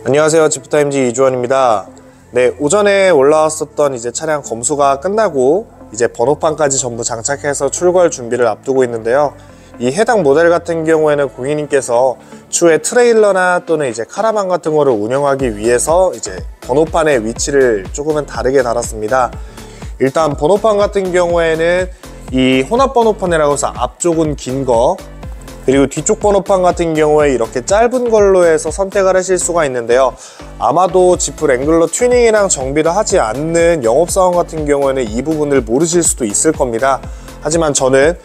안녕하세요, 지프타임즈 이주원입니다. 네, 오전에 올라왔었던 이제 차량 검수가 끝나고 이제 번호판까지 전부 장착해서 출고할 준비를 앞두고 있는데요. 이 해당 모델 같은 경우에는 고객님께서 추후에 트레일러나 또는 이제 카라반 같은 거를 운영하기 위해서 이제 번호판의 위치를 조금은 다르게 달았습니다. 일단 번호판 같은 경우에는 이 혼합 번호판이라고 해서 앞쪽은 긴 거, 그리고 뒤쪽 번호판 같은 경우에 이렇게 짧은 걸로 해서 선택을 하실 수가 있는데요. 아마도 지프 랭글러 튜닝이랑 정비를 하지 않는 영업사원 같은 경우에는 이 부분을 모르실 수도 있을 겁니다. 하지만 저는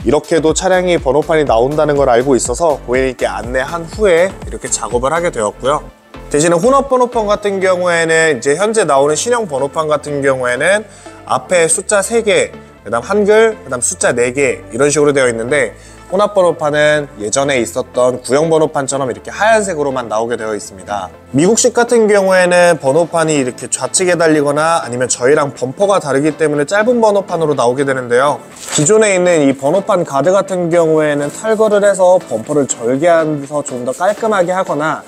이렇게도 차량이 번호판이 나온다는 걸 알고 있어서 고객님께 안내한 후에 이렇게 작업을 하게 되었고요. 대신에 혼합 번호판 같은 경우에는 이제 현재 나오는 신형 번호판 같은 경우에는 앞에 숫자 3개, 그 다음 한글, 그 다음 숫자 4개 이런 식으로 되어 있는데, 혼합 번호판은 예전에 있었던 구형 번호판처럼 이렇게 하얀색으로만 나오게 되어 있습니다. 미국식 같은 경우에는 번호판이 이렇게 좌측에 달리거나 아니면 저희랑 범퍼가 다르기 때문에 짧은 번호판으로 나오게 되는데요. 기존에 있는 이 번호판 가드 같은 경우에는 탈거를 해서 범퍼를 절개해서 좀 더 깔끔하게 하거나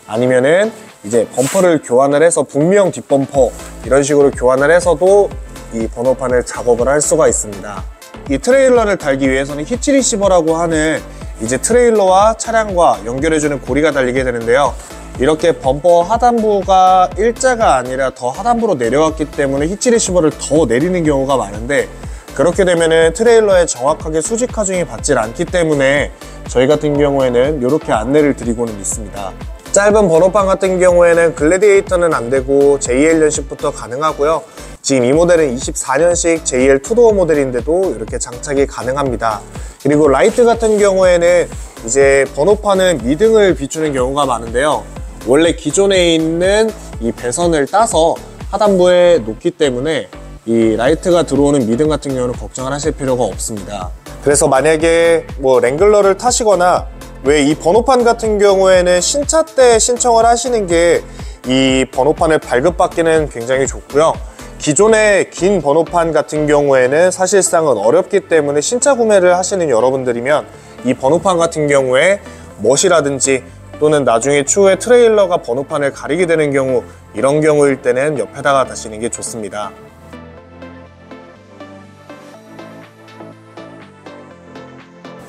아니면은 이제 범퍼를 교환을 해서 북미형 뒷범퍼 이런 식으로 교환을 해서도 이 번호판을 작업을 할 수가 있습니다. 이 트레일러를 달기 위해서는 히치 리시버라고 하는 이제 트레일러와 차량과 연결해주는 고리가 달리게 되는데요. 이렇게 범퍼 하단부가 일자가 아니라 더 하단부로 내려왔기 때문에 히치 리시버를 더 내리는 경우가 많은데, 그렇게 되면은 트레일러에 정확하게 수직 하중이 받질 않기 때문에 저희 같은 경우에는 이렇게 안내를 드리고는 있습니다. 짧은 번호판 같은 경우에는 글래디에이터는 안 되고 JL 연식부터 가능하고요. 지금 이 모델은 24년식 JL 투도어 모델인데도 이렇게 장착이 가능합니다. 그리고 라이트 같은 경우에는 이제 번호판은 미등을 비추는 경우가 많은데요. 원래 기존에 있는 이 배선을 따서 하단부에 놓기 때문에 이 라이트가 들어오는 미등 같은 경우는 걱정을 하실 필요가 없습니다. 그래서 만약에 뭐 랭글러를 타시거나 왜 이 번호판 같은 경우에는 신차 때 신청을 하시는 게 이 번호판을 발급받기는 굉장히 좋고요. 기존의 긴 번호판 같은 경우에는 사실상은 어렵기 때문에 신차 구매를 하시는 여러분들이면 이 번호판 같은 경우에 멋이라든지 또는 나중에 추후에 트레일러가 번호판을 가리게 되는 경우, 이런 경우일 때는 옆에다가 다시는 게 좋습니다.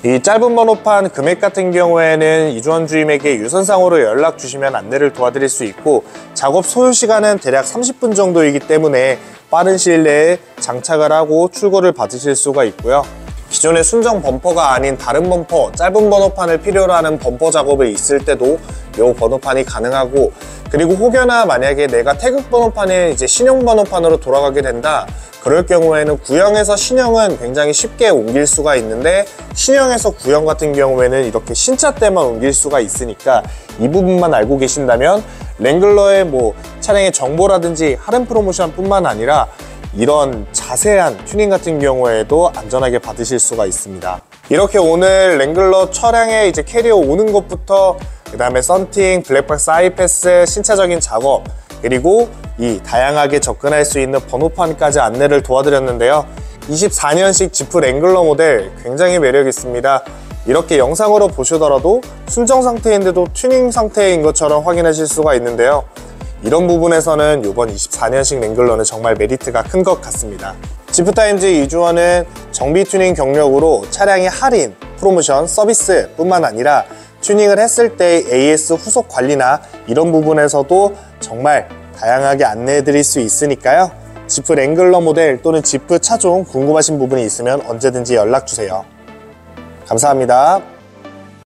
이 짧은 번호판 금액 같은 경우에는 이주원 주임에게 유선상으로 연락 주시면 안내를 도와드릴 수 있고, 작업 소요 시간은 대략 30분 정도이기 때문에 빠른 시일 내에 장착을 하고 출고를 받으실 수가 있고요. 기존의 순정 범퍼가 아닌 다른 범퍼, 짧은 번호판을 필요로 하는 범퍼 작업이 있을 때도 이 번호판이 가능하고, 그리고 혹여나 만약에 내가 태극 번호판에 이제 신형 번호판으로 돌아가게 된다, 그럴 경우에는 구형에서 신형은 굉장히 쉽게 옮길 수가 있는데, 신형에서 구형 같은 경우에는 이렇게 신차 때만 옮길 수가 있으니까 이 부분만 알고 계신다면 랭글러의 뭐 차량의 정보라든지 할인 프로모션 뿐만 아니라 이런 자세한 튜닝 같은 경우에도 안전하게 받으실 수가 있습니다. 이렇게 오늘 랭글러 차량에 이제 캐리어 오는 것부터 그 다음에 썬팅, 블랙박스 아이패스, 신차적인 작업, 그리고 이 다양하게 접근할 수 있는 번호판까지 안내를 도와드렸는데요. 24년식 지프 랭글러 모델 굉장히 매력 있습니다. 이렇게 영상으로 보시더라도 순정 상태인데도 튜닝 상태인 것처럼 확인하실 수가 있는데요. 이런 부분에서는 이번 24년식 랭글러는 정말 메리트가 큰 것 같습니다. 지프타임즈 이주원은 정비 튜닝 경력으로 차량의 할인, 프로모션, 서비스 뿐만 아니라 튜닝을 했을 때 AS 후속 관리나 이런 부분에서도 정말 다양하게 안내해 드릴 수 있으니까요. 지프 랭글러 모델 또는 지프 차종 궁금하신 부분이 있으면 언제든지 연락 주세요. 감사합니다.